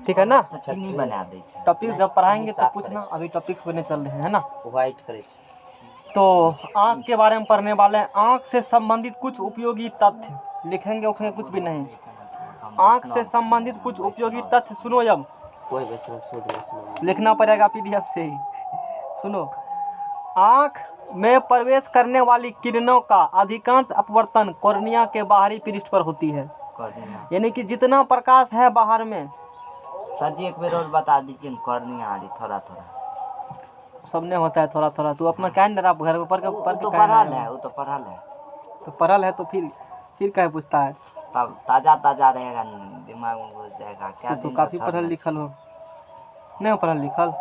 ठीक है ना। चीनी बना दे छै। टॉपिक जब पढ़ाएंगे तो पूछना, अभी टॉपिक्स बने चल रहे हैं ना। व्हाइट करे तो आँख के बारे में पढ़ने वाले हैं। आँख से संबंधित कुछ उपयोगी तथ्य लिखेंगे, उसमें कुछ भी नहीं। आँख से संबंधित कुछ उपयोगी तथ्य सुनो। जब कोई वैसे लिखना पड़ेगा पीडीएफ से ही। सुनो, आँख में प्रवेश करने वाली किरणों का अधिकांश अपवर्तन कॉर्निया के बाहरी पृष्ठ पर होती है। यानी कि जितना प्रकाश है बाहर में। सर जी एक बार और बता दीजिए कॉर्निया आ रही थोड़ा थोड़ा। सब नहीं होता है थोड़ा थोड़ा। तू अपना क्या नहीं आप घर पर तो पढ़ल है, वो तो पढ़ल है। तो पढ़ल है तो फिर क्या पूछता है। तब ताजा ताजा रहेगा, दिमाग में घुस जाएगा। क्या तो काफी पढ़ल लिखल हो, नहीं हो पढ़ल लिखल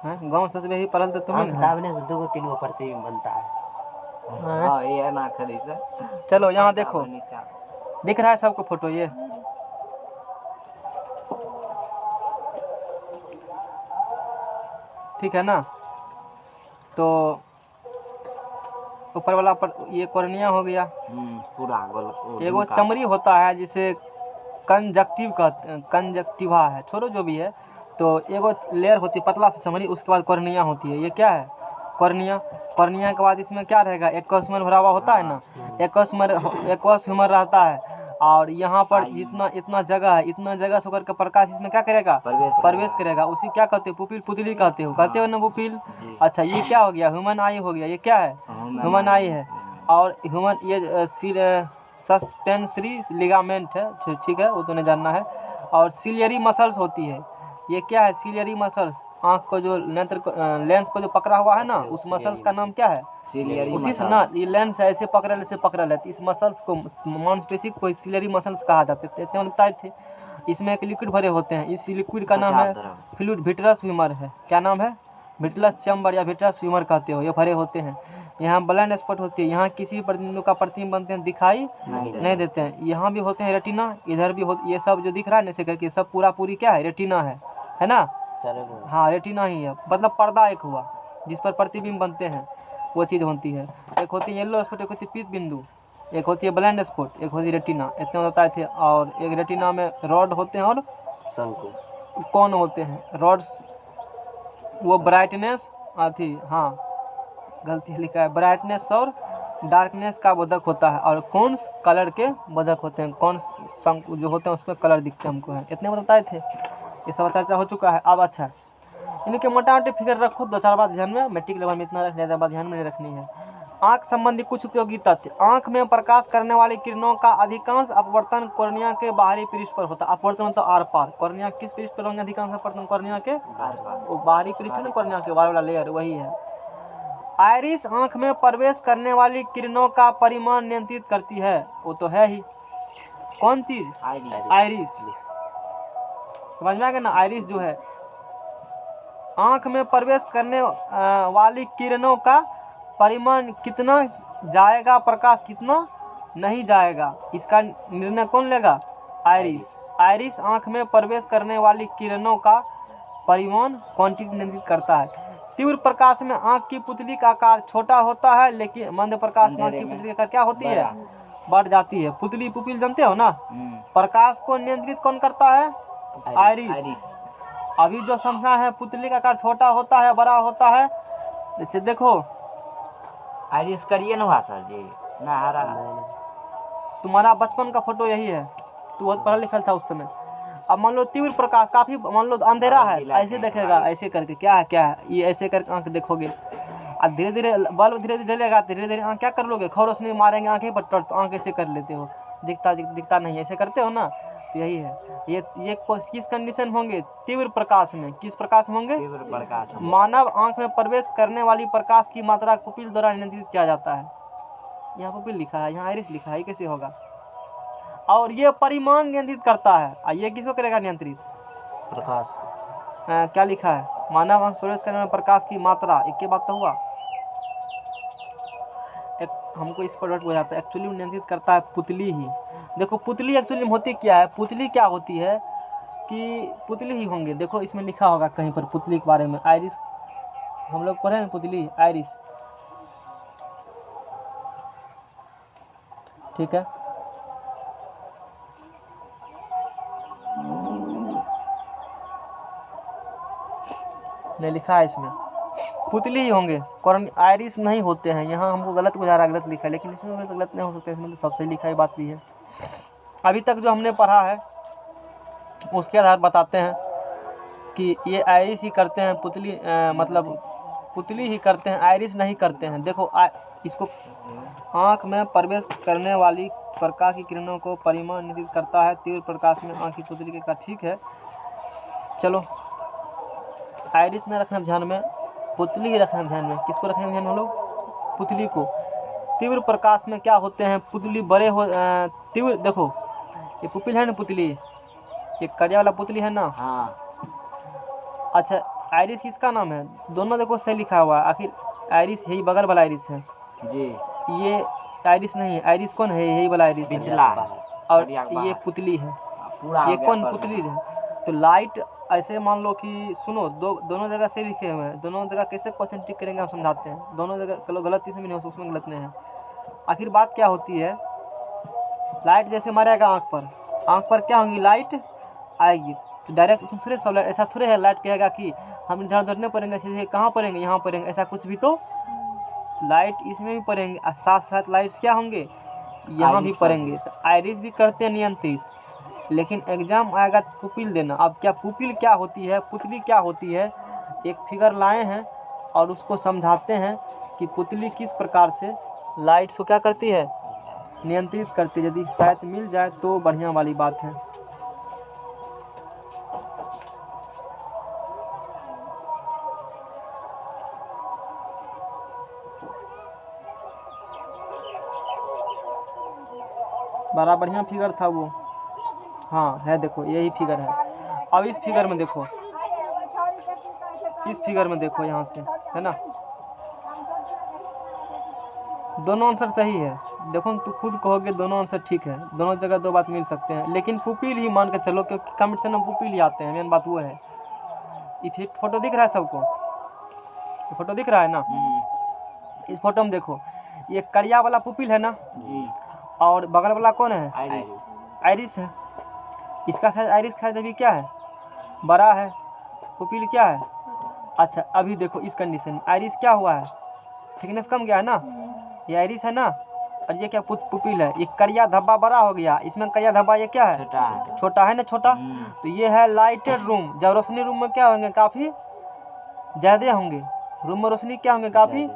है। गाँव से भी पढ़ल तो तुम्हें दावने से 2-3 प्रतिबिंब बनता है। हाँ ये ना खड़ी से। चलो यहाँ देखो, दिख रहा है सबको फोटो ये। ठीक है ना। तो ऊपर वाला पर ये कॉर्निया हो गया। पूरा गोल। एगो चमड़ी होता है जिसे कंजक्टिवा है, छोड़ो जो भी है। तो एगो लेयर होती है पतला सा चमड़ी, उसके बाद कॉर्निया होती है। ये क्या है कॉर्निया। कॉर्निया के बाद इसमें क्या रहेगा, एक्वस भरा हुआ होता है ना। एक्वस ह्यूमर रहता है। और यहाँ पर इतना जगह है, इतना जगह से होकर के प्रकाश इसमें क्या करेगा, प्रवेश करेगा। उसी क्या कहते हो, पुपिल पुतली कहते हो ना पुपिल। अच्छा ये क्या हो गया, ह्यूमन आई हो गया। ये क्या है, ह्यूमन आई है। और ह्यूमन ये सस्पेंसरी लिगामेंट है, ठीक है वो तो नहीं जानना है। और सिलियरी मसल्स होती है। ये क्या है, सिलियरी मसल्स। आँख को जो लेंस को जो पकड़ा हुआ है ना, उस मसल्स का नाम क्या है, उसी से ना। ये लेंस ऐसे पकड़ है तो इस मसल्स को, मांसपेशी को सिलियरी मसल्स कहा जाते थे, इतने बताए थे। इसमें एक लिक्विड भरे होते हैं, इस लिक्विड का नाम है फ्लूइड विट्रस ह्यूमर है। क्या नाम है, विट्रस चैम्बर या विट्रस ह्यूमर कहते हो। ये भरे होते हैं। यहाँ ब्लाइंड स्पॉट होती है, यहाँ किसी प्रतिबिंब का प्रतिबिंब बनते हैं, दिखाई नहीं देते हैं। यहाँ भी होते हैं रेटिना, इधर भी हो। ये सब जो दिख रहा है ना ऐसे करके, सब पूरा पूरी क्या है, रेटिना है ना। हाँ रेटिना ही है, मतलब पर्दा एक हुआ जिस पर प्रतिबिंब बनते हैं, वो चीज़ होती है। एक होती है येलो स्पॉट, एक होती है पीत बिंदु, एक होती है ब्लाइंड स्पॉट, एक होती है रेटिना। इतने बताए थे। और एक रेटिना में रॉड होते हैं और शंकु कौन होते हैं, रॉड्स। वो ब्राइटनेस थी, हाँ गलती लिखा है, ब्राइटनेस और डार्कनेस का बोधक होता है। और कौन कलर के बोधक होते हैं, कौन शंकु जो होते हैं उसमें कलर दिखते हैं हमको है। इतने बताए थे, ये सब चर्चा हो चुका है। अब अच्छा इनके मोटा मोटी फिगर रखो, 2-4 बात ध्यान में, मैट्रिक लेवल में इतना ज़्यादा बात ध्यान में नहीं रखनी है। आँख संबंधी कुछ उपयोगी तथ्य। आँख में प्रकाश करने वाली किरणों का अधिकांश अपवर्तन कॉर्निया के बाहरी पृष्ठ पर होता है। अपवर्तन मतलब आर पार। कॉर्निया किस पृष्ठ पर होंगे अधिकांश अपवर्तन, कॉर्निया के बाहरी पृष्ठ है ना, कॉर्निया के बाहर वाला लेयर वही है। आइरिस आँख में प्रवेश करने वाली किरणों का परिमाण नियंत्रित करती है। वो तो है ही, कौन चीज, आइरिस। समझ में आ गया ना। आइरिस जो है आँख में प्रवेश करने वाली किरणों का परिमाण कितना जाएगा, प्रकाश कितना नहीं जाएगा, इसका निर्णय कौन लेगा, आइरिस। आइरिस आँख में प्रवेश करने वाली किरणों का परिमाण क्वांटिटी नियंत्रित करता है। तीव्र प्रकाश में आँख की पुतली का आकार छोटा होता है, लेकिन मंद प्रकाश में आँख की पुतली का आकार क्या होती है, बढ़ जाती है। पुतली पुपिल जानते हो ना। प्रकाश को नियंत्रित कौन करता है, आइरिस। अभी जो समझा है पुतली का आकार छोटा होता है, बड़ा होता है। जैसे देखो आइरिस करिए ना हुआ सर जी ना, हरा तुम्हारा बचपन का फोटो यही है, तू बहुत पढ़ा लिखा था उस समय। अब मान लो तीव्र प्रकाश, काफी मान लो अंधेरा है, ऐसे देखेगा, ऐसे करके क्या है ये, ऐसे करके आंख देखोगे। और धीरे धीरे बल्ब धीरे धीरे जलेगा, धीरे धीरे आँख क्या कर लोगे, खौर रोशनी मारेंगे आँखें पर, तो आँख ऐसे कर लेते हो, दिखता नहीं, ऐसे करते हो ना। तो यही है। ये किस कंडीशन होंगे, तीव्र प्रकाश में। किस प्रकाश में होंगे, तीव्र प्रकाश। मानव आँख में प्रवेश करने वाली प्रकाश की मात्रा पुपिल द्वारा नियंत्रित किया जाता है। यहाँ पुपिल लिखा है, यहाँ आइरिस लिखा है, कैसे होगा। और ये परिमाण नियंत्रित करता है। और ये किसको करेगा नियंत्रित, प्रकाश। क्या लिखा है, मानव आँख प्रवेश करने में प्रकाश की मात्रा, एक के बात तो हुआ। हमको इस पर हो जाता है, एक्चुअली नियंत्रित करता है पुतली ही। देखो पुतली एक्चुअली में होती क्या है, पुतली क्या होती है कि पुतली ही होंगे। देखो इसमें लिखा होगा कहीं पर पुतली के बारे में, आइरिस। हम लोग पढ़े हैं पुतली, आइरिस, ठीक है। नहीं लिखा है इसमें, पुतली ही होंगे, आयरिस नहीं होते हैं। यहाँ हमको गलत बुझा रहा है, गलत लिखा है, लेकिन इसमें तो गलत नहीं हो सकता, इसमें तो सब सही लिखा है, बात भी है। अभी तक जो हमने पढ़ा है उसके आधार बताते हैं कि ये आयरिस ही करते हैं, पुतली मतलब पुतली ही करते हैं, आयरिस नहीं करते हैं। देखो इसको आँख में प्रवेश करने वाली प्रकाश की किरणों को परिमाणित करता है, तीव्र प्रकाश में आँख की पुतली के का ठीक है। चलो आयरिस न रखना ध्यान में, पुतली ही रखना ध्यान में। किसको रखना ध्यान में हम लोग? पुतली को। तीव्र प्रकाश में क्या होते हैं? पुतली बड़े हो तीव्र, देखो ये पुपिल है ना, पुतली ये करिया वाला पुतली है ना। हाँ। अच्छा आयरिस किसका नाम है? दोनों देखो सही लिखा हुआ है, आखिर आयरिस यही बगल वाला आयरिस है जी। ये आयरिस नहीं है। आयरिस कौन है? यही वाला आयरिस है, पिछला और ये पुतली है। पूरा ये कौन पुतली है? तो लाइट ऐसे मान लो कि सुनो, दोनों जगह से लिखे हुए हैं, दोनों जगह कैसे क्वेश्चन टिक करेंगे हम समझाते हैं। दोनों जगह चलो गलत इसमें भी नहीं हो, उसमें गलत नहीं है। आखिर बात क्या होती है, लाइट जैसे मारेगा आँख पर क्या होंगी? लाइट आएगी। तो डायरेक्ट इसमें थोड़े सब ऐसा थोड़े है लाइट कहेगा कि हम इधर उधर नहीं पड़ेंगे, सीधे कहाँ पड़ेंगे? यहाँ पड़ेंगे, ऐसा कुछ भी तो लाइट इसमें भी पड़ेंगे, और साथ साथ लाइट्स क्या होंगे? यहाँ भी पड़ेंगे। तो आयरिस भी करते हैं नियंत्रित, लेकिन एग्जाम आएगा पुपिल देना। अब क्या पुपिल क्या होती है, पुतली क्या होती है, एक फिगर लाए हैं और उसको समझाते हैं कि पुतली किस प्रकार से लाइट्स को क्या करती है? नियंत्रित करती है। यदि शायद मिल जाए तो बढ़िया वाली बात है। बड़ा बढ़िया फिगर था वो। हाँ है, देखो यही फिगर है। अब इस फिगर में देखो, इस फिगर में देखो, यहाँ से है ना, दोनों आंसर सही है। देखो तो खुद कहोगे दोनों आंसर ठीक है, दोनों जगह दो बात मिल सकते हैं, लेकिन पुपिल ही मान के चलो, क्योंकि कॉम्पिटिशन में पुपिल ही आते हैं, मेन बात वो है। ये फोटो दिख रहा है सबको? ये फोटो दिख रहा है ना? इस फोटो में देखो, ये करिया वाला पुपिल है ना जी, और बगल वाला कौन है? आयरिस। आयरिस है। इसका शायद आयरिस शायद अभी क्या है? बड़ा है, पुपिल क्या है? अच्छा अभी देखो इस कंडीशन में आयरिस क्या हुआ है? थिकनेस कम गया है ना, ये आयरिस है ना, और ये क्या पुपिल है? ये करिया धब्बा बड़ा हो गया, इसमें करिया धब्बा ये क्या है? छोटा है। छोटा है ना, छोटा। तो ये है लाइटेड रूम। जब रोशनी रूम में क्या होंगे? काफ़ी ज़्यादा होंगे, रूम में रोशनी क्या होंगे? काफ़ी,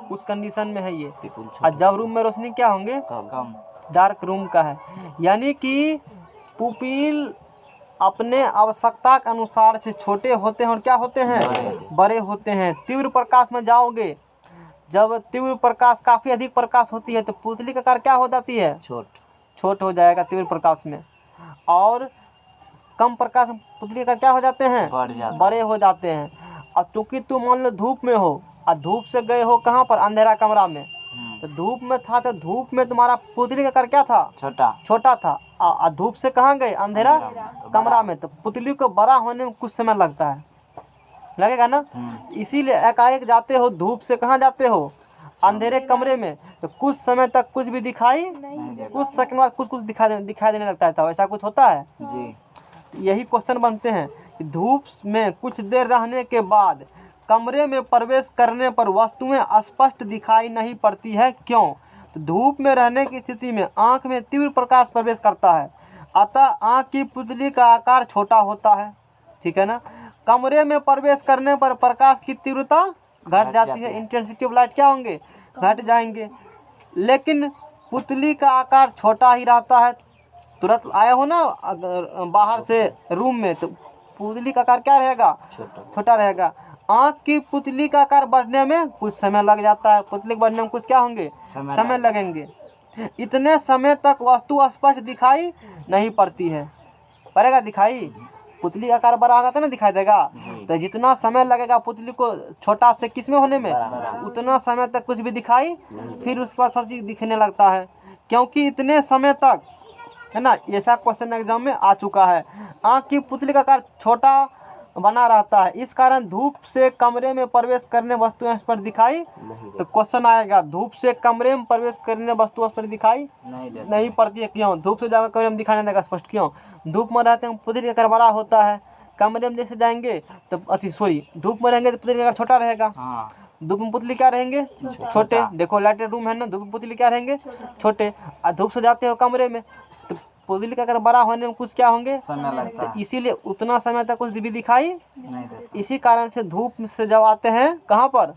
उस कंडीशन में है ये। और जब रूम में रोशनी क्या होंगे? कम। डार्क रूम का है। यानी कि पुपिल अपने आवश्यकता के अनुसार से छोटे होते हैं और क्या होते हैं? बड़े होते हैं। तीव्र प्रकाश में जाओगे, जब तीव्र प्रकाश काफ़ी अधिक प्रकाश होती है तो पुतली का आकार क्या हो जाती है? छोट हो जाएगा तीव्र प्रकाश में। और कम प्रकाश में पुतली का क्या हो जाते हैं? बड़े हो जाते हैं। अब चूँकि तुम मान लो धूप में हो और धूप से गए हो कहाँ पर? अंधेरा कमरा में। तो धूप में था, तो धूप में तुम्हारा पुतली का आकार क्या था? छोटा था। और धूप से कहाँ गए? अंधेरा कमरा में। तो पुतली को बड़ा होने में कुछ समय लगता है, लगेगा ना। इसीलिए एकाएक जाते हो धूप से, कहाँ जाते हो? अंधेरे कमरे में। तो कुछ समय तक कुछ भी दिखाई नहीं, कुछ सेकंड बाद कुछ दिखाई देने लगता है। तो ऐसा कुछ होता है जी। यही क्वेश्चन बनते हैं कि धूप में कुछ देर रहने के बाद कमरे में प्रवेश करने पर वस्तुएं स्पष्ट दिखाई नहीं पड़ती है, क्यों? तो धूप में रहने की स्थिति में आंख में तीव्र प्रकाश प्रवेश करता है, अतः आंख की पुतली का आकार छोटा होता है, ठीक है ना। कमरे में प्रवेश करने पर प्रकाश की तीव्रता घट जाती है, इंटेंसिटी ऑफ लाइट क्या होंगे? घट जाएंगे। लेकिन पुतली का आकार छोटा ही रहता है। तुरंत आए हो ना अगर बाहर से रूम में, तो पुतली का आकार क्या रहेगा? छोटा रहेगा। आँख की पुतली का आकार बढ़ने में कुछ समय लग जाता है, पुतली के बढ़ने में कुछ क्या होंगे? समय लगेंगे। इतने समय तक वस्तु स्पष्ट दिखाई नहीं पड़ती है। पड़ेगा दिखाई? पुतली का आकार बड़ा होगा तो ना दिखाई देगा। तो जितना समय लगेगा पुतली को छोटा से किस में होने में, उतना समय तक कुछ भी दिखाई, फिर उसके बाद सब चीज़ दिखने लगता है, क्योंकि इतने समय तक, है ना। ऐसा क्वेश्चन एग्जाम में आ चुका है। आँख की पुतली का आकार छोटा बना रहता है, इस कारण धूप से कमरे में प्रवेश करने वस्तुएं स्पष्ट दिखाई। तो क्वेश्चन आएगा, धूप से कमरे में प्रवेश करने वस्तु स्पष्ट दिखाई नहीं पड़ती है, क्यों? धूप से जाकर कमरे में दिखाई नहीं देगा स्पष्ट, क्यों? धूप में रहते हैं पुतली का आकार बड़ा होता है, कमरे में जैसे जाएंगे तो सॉरी धूप में रहेंगे तो पुतली का आकार छोटा रहेगा, हाँ धूप में पुतली क्या रहेंगे छोटे। देखो लाइटेड रूम है ना, धूप में पुतली क्या रहेंगे छोटे, और धूप से जाते हो कमरे में तो पुतली का अगर बड़ा होने में कुछ क्या होंगे समय लगता तो है, इसीलिए उतना समय तक कुछ भी दिखाई, नहीं देता। इसी कारण से धूप से जब आते हैं कहाँ पर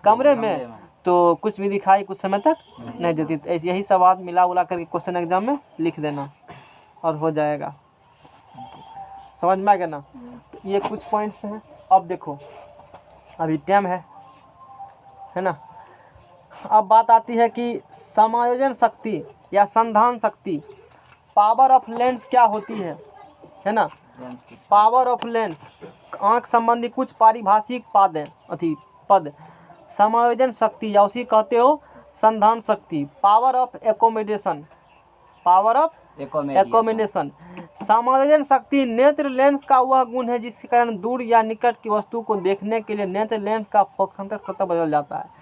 कमरे में तो कुछ भी दिखाई कुछ समय तक नहीं देती। तो यही सब बात मिला उला करके क्वेश्चन एग्जाम में लिख देना और हो जाएगा। समझ में आ गया ना। तो ये कुछ पॉइंट्स हैं। अब देखो अभी टाइम है ना। अब बात आती है कि समायोजन शक्ति या संधान शक्ति, पावर ऑफ लेंस क्या होती है ना। लेंस की पावर ऑफ लेंस, आँख संबंधी कुछ पारिभाषिक पद। समायोजन शक्ति या उसी कहते हो संधान शक्ति। Power of accommodation, power of accommodation. समायोजन शक्ति नेत्र लेंस का वह गुण है जिसके कारण दूर या निकट की वस्तु को देखने के लिए नेत्र लेंस का फोकस स्वतः बदल जाता है।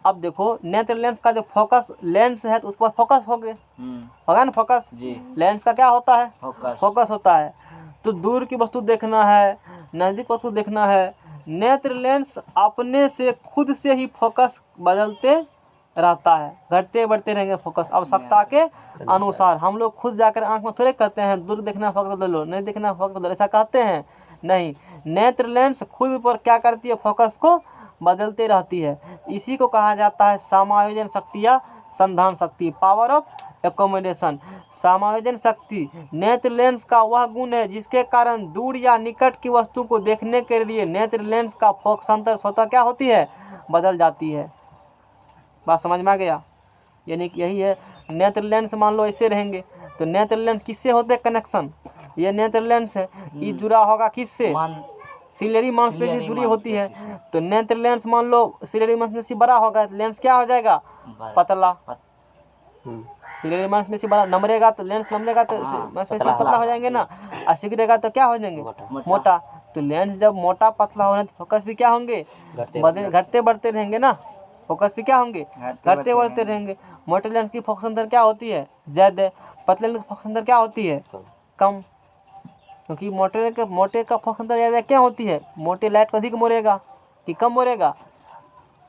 अब देखो नेत्र लेंस का जो फोकस लेंस है तो उस पर फोकस होगा ना, फोकस जी, लेंस का क्या होता है फोकस फोकस होता है। तो दूर की वस्तु देखना है, नज़दीक वस्तु देखना है, नेत्र लेंस अपने से खुद से ही फोकस बदलते रहता है, घटते बढ़ते रहेंगे फोकस आवश्यकता के अनुसार। हम लोग खुद जाकर आंख में थोड़े कहते हैं दूर देखना फोकस बदलो, नहीं देखना फोकस बदलो, ऐसा कहते हैं नहीं। नेत्र लेंस खुद पर क्या करती है, फोकस को बदलते रहती है। इसी को कहा जाता है समायोजन शक्ति या संधान शक्ति, पावर ऑफ एकोमोडेशन। समायोजन शक्ति नेत्र लेंस का वह गुण है जिसके कारण दूर या निकट की वस्तु को देखने के लिए नेत्र लेंस का फोकस स्वतः क्या होती है, बदल जाती है। बात समझ में आ गया। यानी कि यही है, नेत्र लेंस मान लो ऐसे रहेंगे तो नेत्र लेंस किससे होते हैं कनेक्शन, ये नेत्र लेंस है, ये जुड़ा होगा किससे, सिलेरी मांसपेशी जुड़ी होती है। तो नेत्र लेंस मान लो सिलेरी मांसपेशी बड़ा होगा तो लेंस क्या हो जाएगा, पतला। सिलेरी मांसपेशी बड़ा नमरेगा तो लेंस नमरेगा तो मांसपेशी पतला हो जाएंगे ना, और सिकुड़ेगा तो क्या हो जाएंगे, मोटा। तो लेंस जब मोटा पतला होने तो फोकस भी क्या होंगे, घटते बढ़ते रहेंगे ना, फोकस भी क्या होंगे, घटते बढ़ते रहेंगे। मोटे लेंस की फोकस अंतर क्या होती है, ज़्यादा। पतले लेंस की फोकस अंतर क्या होती है, कम। क्योंकि मोटे का फोकस अंतर ज़्यादा क्या होती है, मोटे लाइट को अधिक मोड़ेगा कि कम मोड़ेगा,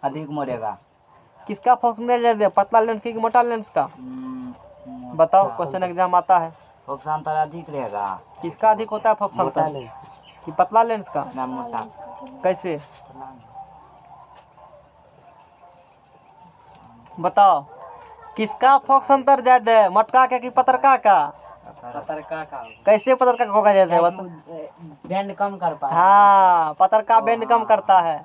अधिक मोड़ेगा। किसका फोकस अंतर ज़्यादा, पतला लेंस की मोटा लेंस का, बताओ। क्वेश्चन एग्जाम आता है, फोकस अंतर अधिक रहेगा। किसका अधिक होता है फोकस अंतर, कि पतला लेंस का, ना मोटा। कैसे बताओ, किसका फोकस अंतर ज्यादा है, मटका का कि पतरका का, पतरका का। कैसे पतरका का होगा ज्यादा, बैंड कम कर पाए। हाँ पतरका बैंड कम करता है।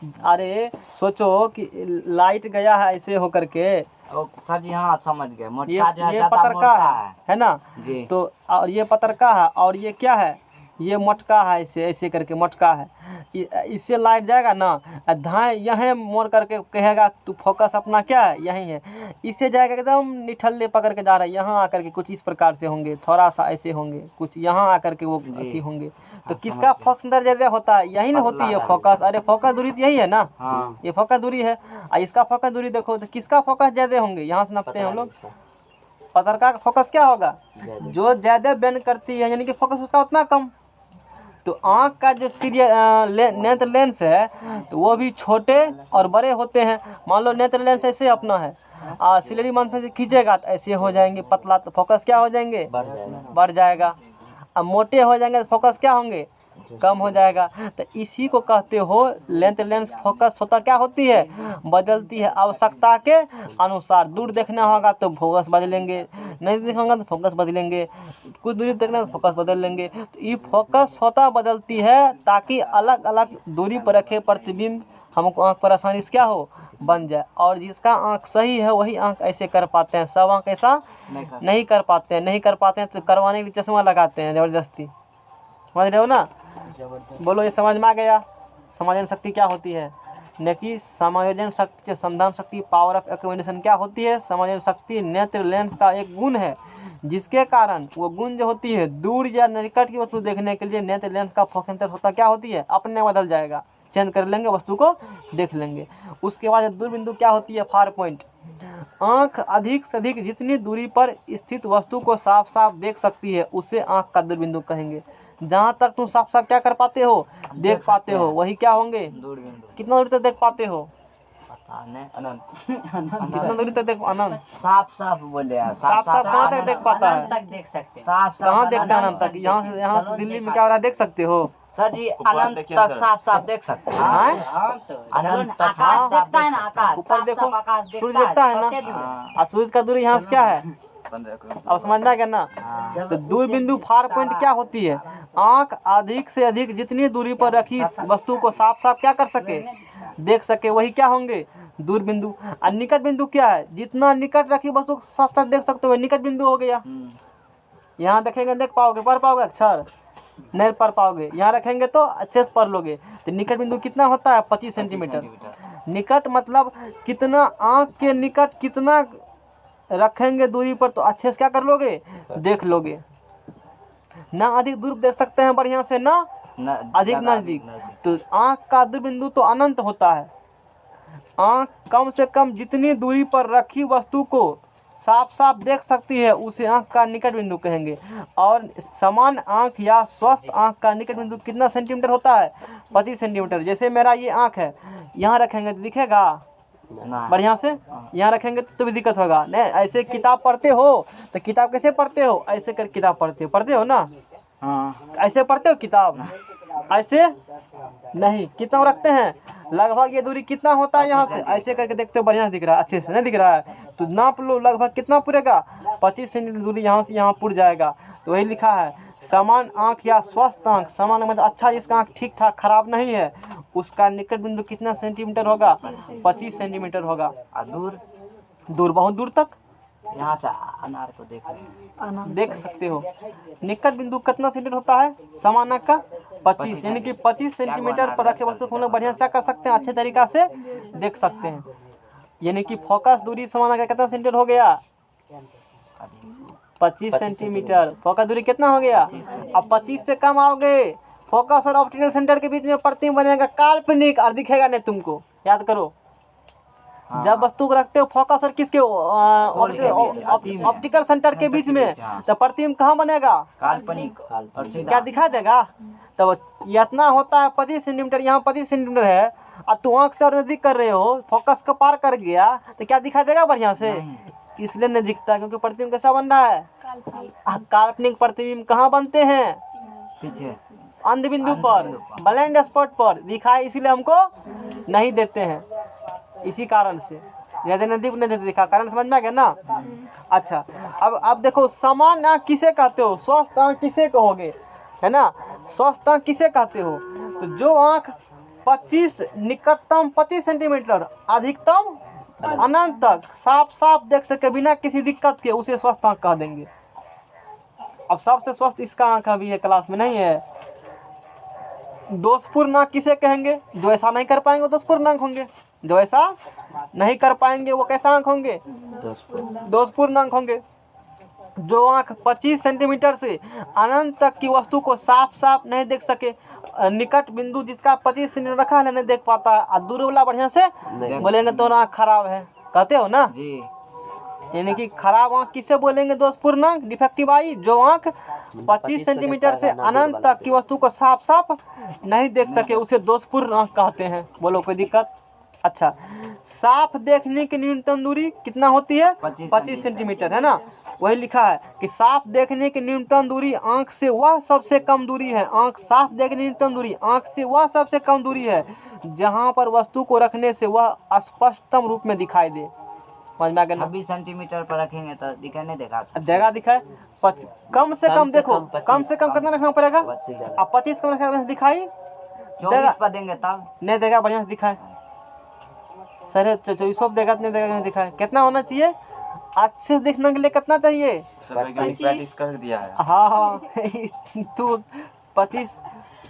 अरे सोचो कि लाइट गया है ऐसे होकर के, सर जी हाँ समझ गए, ये पतरका है ना जी। तो और ये पतरका है और ये क्या है, ये मटका है, ऐसे ऐसे करके मटका है। इससे लाइट जाएगा ना, धाए यहाँ मोड़ करके कहेगा तू फोकस अपना क्या है यहीं है, इससे जाएगा एकदम निठल्ले पकड़ के जा रहा है, यहाँ आकर के कुछ इस प्रकार से होंगे, थोड़ा सा ऐसे होंगे, कुछ यहाँ आकर के वो अथी होंगे। तो किसका फोकस अंदर ज़्यादा होता है, यही ना होती है फोकस। अरे फोकस दूरी तो यही है ना, ये फोकस दूरी है, और इसका फोकस दूरी देखो तो किसका फोकस ज़्यादा होंगे, यहाँ से नापते हैं हम लोग। पतरका का फोकस क्या होगा, जो ज़्यादा बेंड करती है यानी कि फोकस उसका उतना कम। तो आँख का जो नेत्र लेंस है तो वो भी छोटे और बड़े होते हैं। मान लो नेत्र लेंस ऐसे अपना है, सिलेरी मांसपेशी खींचेगा तो ऐसे हो जाएंगे पतला, तो फोकस क्या हो जाएंगे, बढ़ जाएगा। अब मोटे हो जाएंगे तो फोकस क्या होंगे, कम हो जाएगा। तो इसी को कहते हो नेत्र लेंस फोकस स्वतः क्या होती है, बदलती है आवश्यकता के अनुसार। दूर देखना होगा तो फोकस बदलेंगे, नहीं देखना होगा तो फोकस बदलेंगे, कुछ दूरी देखना तो फोकस बदल लेंगे। तो ये फोकस स्वतः बदलती है ताकि अलग अलग दूरी पर रखे प्रतिबिंब हमको आँख पर आसानी से क्या हो, बन जाए। और जिसका आँख सही है वही आँख ऐसे कर पाते हैं, सब आँख ऐसा नहीं कर पाते हैं, तो करवाने के लिए चश्मा लगाते हैं ज़बरदस्ती। समझ रहे हो ना, बोलो ये समझ में आ गया। समायोजन शक्ति क्या होती है, न कि समायोजन शक्ति, संधान शक्ति, पावर ऑफ एकोमोडेशन क्या होती है। समायोजन शक्ति नेत्र लेंस का एक गुण है जिसके कारण वो गुण जो होती है दूर या निकट की वस्तु देखने के लिए नेत्र लेंस का फोकस होता क्या होती है, अपने बदल जाएगा, चेंज कर लेंगे, वस्तु को देख लेंगे। उसके बाद दूरबिंदु क्या होती है, फार पॉइंट। आँख अधिक से अधिक जितनी दूरी पर स्थित वस्तु को साफ साफ देख सकती है उसे आँख का दूरबिंदु कहेंगे। जहाँ तक तुम साफ साफ क्या कर पाते हो, देख पाते हो, वही क्या होंगे, दूरबीन कितना दूरी तक देख पाते हो, पता नहीं अनंत कितना दूरी तक देख, अनंत, साफ साफ बोले यार, साफ साफ कहाँ तक देख पाता है, तक देख सकते हैं। साफ कहाँ साफ देखते हैं अनंत तक, यहाँ से दिल्ली में क्या हो रहा है देख सकते हो, सर जी अनंत तक साफ साफ देख सकते हैं। हाँ? अनंत तक आकाश साफ साफ देखता है ना, आकाश ऊपर साफ देखो, साफ आकाश सूर्य देखता है ना, कते दूर है? हाँ, और सूरज का दूरी यहाँ से क्या है, अब समझना क्या ना। हाँ। तो दूर बिंदु फार पॉइंट क्या होती है, आंख अधिक से अधिक जितनी दूरी पर रखी वस्तु को साफ साफ क्या कर सके, देख सके, वही क्या होंगे, दूर बिंदु। और निकट बिंदु क्या है, जितना निकट रखी वस्तु को साफ साफ देख सकते हो, निकट बिंदु हो गया। यहाँ देखेंगे देख पाओगे, पढ़ पाओगे अक्षर नहीं पढ़ पाओगे, यहाँ रखेंगे तो अच्छे से पढ़ लोगे। तो निकट बिंदु कितना होता है, 25 सेंटीमीटर। निकट मतलब कितना, आंख के निकट कितना रखेंगे दूरी पर तो अच्छे से क्या कर लोगे, देख लोगे। ना अधिक दूर देख सकते हैं बढ़िया से, ना अधिक नजदीक। तो आंख का दूर बिंदु तो अनंत होता है। आंख कम से कम जितनी दूरी पर रखी वस्तु को साफ साफ देख सकती है उसे आंख का निकट बिंदु कहेंगे। और समान आंख या स्वस्थ आंख का निकट बिंदु कितना सेंटीमीटर होता है, 25 सेंटीमीटर। जैसे मेरा ये आंख है, यहाँ रखेंगे तो दिखेगा बढ़िया से, यहाँ रखेंगे तो भी दिक्कत होगा। नहीं ऐसे किताब पढ़ते हो तो किताब कैसे पढ़ते हो, ऐसे कर किताब पढ़ते हो ना, हाँ ऐसे पढ़ते हो किताब, ऐसे नहीं। कितना रखते हैं, लगभग ये दूरी कितना होता है यहाँ से, ऐसे करके देखते हो बढ़िया से दिख रहा है, अच्छे से नहीं दिख रहा है तो नाप लो लगभग कितना पूरेगा, 25 सेंटीमीटर दूरी यहाँ से यहाँ पुर जाएगा। तो वही लिखा है, समान आँख या स्वस्थ आँख, समान मतलब अच्छा जिसका आँख ठीक ठाक खराब नहीं है, उसका निकट बिंदु कितना सेंटीमीटर होगा, 25 सेंटीमीटर होगा। और दूर, दूर बहुत दूर तक यहाँ से अनार को देख रहे हैं, देख सकते हो। निकट बिंदु कितना सेंटीमीटर होता है, समान आँख का 25, यानी कि 25 सेंटीमीटर पर रखे वस्तु को हम लोग बढ़िया से कर सकते हैं, अच्छे तरीका से देख सकते हैं। यानी कि फोकस दूरी समान आँख का कितना सेंटीमीटर हो गया, 25 सेंटीमीटर। फोकस दूरी कितना हो गया, अब 25 से कम आओगे, फोकस और ऑप्टिकल सेंटर के बीच में प्रतिबिंब बनेगा काल्पनिक और दिखेगा नहीं तुमको, याद करो। जब वस्तु को रखते हो फोकस और किसके, ऑप्टिकल सेंटर के बीच में, तो प्रतिबिंब कहाँ बनेगा, काल्पनिक और सीधा क्या दिखा देगा। तो ये इतना होता है 25 सेंटीमीटर, यहाँ 25 सेंटीमीटर है, अब तू आँख से और नजदीक कर रहे हो, फोकस को पार कर गया तो क्या दिखा देगा बढ़िया से, इसलिए नहीं दिखता क्योंकि प्रतिबिंब कैसा बन रहा है, काल्पनिक प्रतिबिंब कहाँ बनते हैं, पीछे अंध बिंदु पर, ब्लाइंड स्पॉट पर दिखाई, इसीलिए हमको नहीं देते हैं, इसी कारण से ज्यादा नजदीक नहीं देते, दिखा कारण समझ में आ गया ना। अच्छा अब देखो, समान आँख किसे कहते हो, स्वस्थ आँख किसे कहोगे, है ना, स्वस्थ आँख किसे कहते हो। तो जो आँख 25 निकटतम 25 सेंटीमीटर अधिकतम अनंत तक साफ साफ देख सके बिना किसी दिक्कत के, उसे स्वस्थ आँख कह देंगे। अब सबसे स्वस्थ इसका आँख अभी है क्लास में नहीं है। दोषपूर्ण आँख किसे कहेंगे, जो ऐसा नहीं कर पाएंगे वो दोषपूर्ण आँख होंगे, जो ऐसा नहीं कर पाएंगे वो कैसा आँख होंगे, दोषपूर्ण आँख होंगे। जो आँख 25 सेंटीमीटर से अनंत तक की वस्तु को साफ साफ नहीं देख सके, निकट बिंदु जिसका 25 सेंटीमीटर रखा है नहीं देख पाता, और दूर वाला बढ़िया से बोलेंगे तो आँख खराब है, कहते हो ना जी। यानी कि खराब आँख किसे बोलेंगे, दोषपूर्ण आँख, डिफेक्टिव आई। जो आँख 25 सेंटीमीटर से अनंत तक की वस्तु को साफ साफ नहीं देख सके उसे दोषपूर्ण आँख कहते हैं। बोलो कोई दिक्कत। अच्छा, साफ देखने की न्यूनतम दूरी कितना होती है, 25 सेंटीमीटर, है ना। वही लिखा है कि साफ देखने की न्यूनतम दूरी आँख से वह सबसे कम दूरी है, आँख साफ देखने की न्यूनतम दूरी आँख से वह सबसे कम दूरी है जहाँ पर वस्तु को रखने से वह स्पष्टतम रूप में दिखाई दे। 26 सेंटीमीटर पर रखेंगे तो दिखाई नहीं देगा, देगा दिखाए। कम से कम देखो, कम से कम कितना रखना पड़ेगा, अब 25 कम रखा दिखाई 24 पर देंगे तब नहीं देगा, बढ़िया से दिखाए। सर 24 देगा तो नहीं देगा, नहीं दिखाए। कितना होना चाहिए, अच्छे से देखने के लिए कितना चाहिए, प्रैक्टिस कर दिया है। हाँ तू 25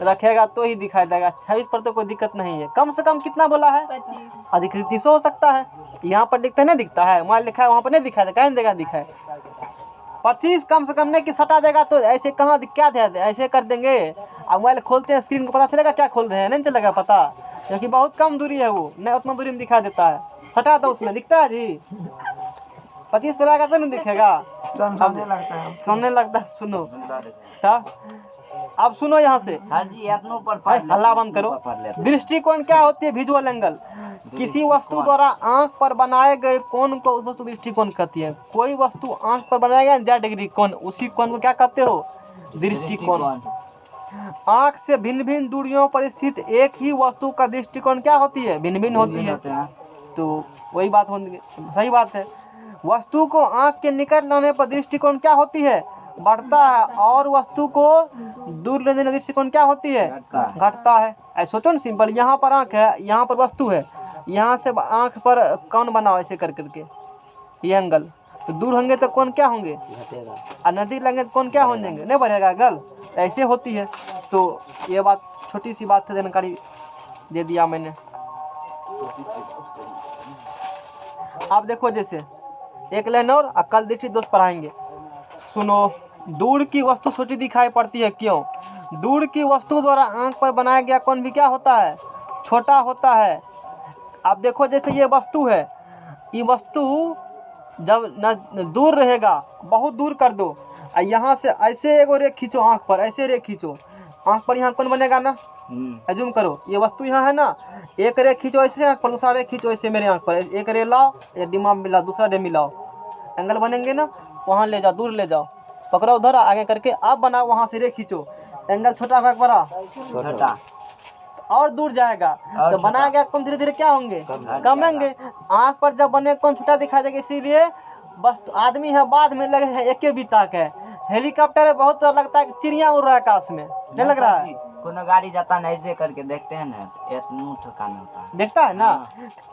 रखेगा तो ही दिखाई देगा, 26 पर तो कोई दिक्कत नहीं है। कम से कम कितना बोला है, 25। अधिक 30 हो सकता है। यहाँ पर दिखता नहीं दिखता है, वहाँ लिखा है वहाँ पर नहीं दिखाई देगा, कहीं देगा दिखाए। 25 कम से कम नहीं कि सटा देगा तो ऐसे कहाँ क्या दे, ऐसे कर देंगे। अब मोबाइल खोलते हैं स्क्रीन को पता चलेगा क्या खोल रहे हैं, नहीं चलेगा पता, क्योंकि बहुत कम दूरी है वो, नहीं उतना दूरी में दिखा देता है। सटा तो उसमें दिखता है जी, 25 पे लगा तो नहीं दिखेगा, चलने लगता है। सुनो तब अब सुनो यहाँ से, सर जी इतना ऊपर पढ़ लेते हल्ला बंद करो। ऊपर पढ़ लेते। दृष्टिकोण क्या होती है? Visual angle. किसी वस्तु द्वारा आंख पर बनाए गए कोण को उस वस्तु दृष्टिकोण कहती है। कोई वस्तु आंख पर बनाया गया 0 डिग्री कोण, उसी कोण को क्या कहते हो? दृष्टिकोण। आंख से भिन्न भिन्न दूरियों पर स्थित एक ही वस्तु का दृष्टिकोण क्या होती है? भिन्न भिन्न होती है। होते हैं। तो वही बात होगी, सही बात है। वस्तु को आंख के निकट लाने पर दृष्टिकोण क्या होती है? बढ़ता है। और वस्तु को दूर ले जाने दृष्टिकोण क्या होती है? घटता है। ऐसे सोचो ना, सिंपल। यहाँ पर आंख है, यहाँ पर वस्तु है, यहाँ से आंख पर कौन बनाओ ऐसे कर करके, ये एंगल। तो दूर होंगे तो कौन क्या होंगे? घटेगा। और नजदीक लगेंगे तो कौन क्या हो जाएंगे? नहीं बढ़ेगा एंगल। ऐसे होती है। तो ये बात छोटी सी बात है, जानकारी दे दिया मैंने। आप देखो, जैसे एक लाइन और कल दृष्टि दोष पढ़ाएंगे। सुनो, दूर की वस्तु छोटी दिखाई पड़ती है, क्यों? दूर की वस्तु द्वारा आंख पर बनाया गया कोण भी क्या होता है? छोटा होता है। आप देखो, जैसे ये वस्तु है, ये वस्तु जब न दूर रहेगा, बहुत दूर कर दो, और यहाँ से ऐसे एगो रेख खींचो आंख पर, ऐसे रेख खींचो आंख पर, यहाँ कौन बनेगा ना? जूम करो, ये वस्तु यहाँ है ना, एक रेख खींचो ऐसे आंख पर, दूसरा रेख खींचो ऐसे मेरे आंख पर, एक रे लाओ, एक डिमा मिलाओ, दूसरा डे मिलाओ, एंगल बनेंगे ना। वहाँ ले जाओ, दूर ले जाओ, पकड़ो उधर आगे करके, आप बनाओ, वहाँ से रेख खींचो, एंगल छोटा होगा बड़ा, छोटा और दूर जाएगा। तो बनाया गया कौन धीरे धीरे क्या होंगे? कमेंगे। आंख पर जब बने कौन छोटा दिखाई देगा, इसीलिए बस आदमी है बाद में लगे है, एक भी ताक है। हेलीकॉप्टर है, बहुत डर लगता है कि चिड़िया उड़ रहा है आकाश में, नहीं लग रहा है? कोनो गाड़ी जाता है ऐसे करके देखते हैं ना, इतना ठोका में होता है, देखता है ना।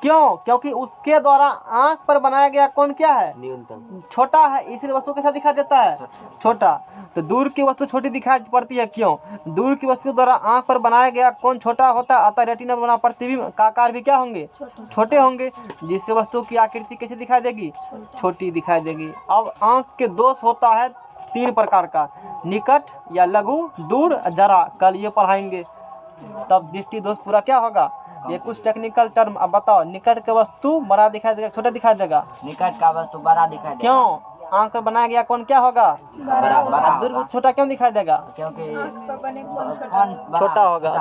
क्यों? क्योंकि उसके द्वारा आंख पर बनाया गया कौन क्या है? न्यूनतम छोटा है, इसलिए वस्तु कैसा दिखाई देता है? छोटा। तो दूर की वस्तु छोटी दिखाई पड़ती है, क्यों? दूर की वस्तु द्वारा आंख पर बनाया गया कौन छोटा होता है, अतः रेटिना बना प्रतिबिंब का आकार भी क्या होंगे? छोटे होंगे, जिससे वस्तु की आकृति कैसे दिखाई देगी? छोटी दिखाई देगी। अब आंख के दोष होता है 3 प्रकार का, निकट या लघु, दूर, जरा। कल ये पढ़ाएंगे, तब दृष्टि दोष पूरा क्या होगा। ये कुछ टेक्निकल टर्म। अब बताओ, निकट के वस्तु बड़ा दिखाई देगा, छोटा दिखाई देगा? निकट का वस्तु बड़ा दिखाई देगा। क्यों? आंख पर बनाया गया कौन क्या होगा? बड़ा दूर को छोटा क्यों दिखाई देगा? क्योंकि छोटा होगा।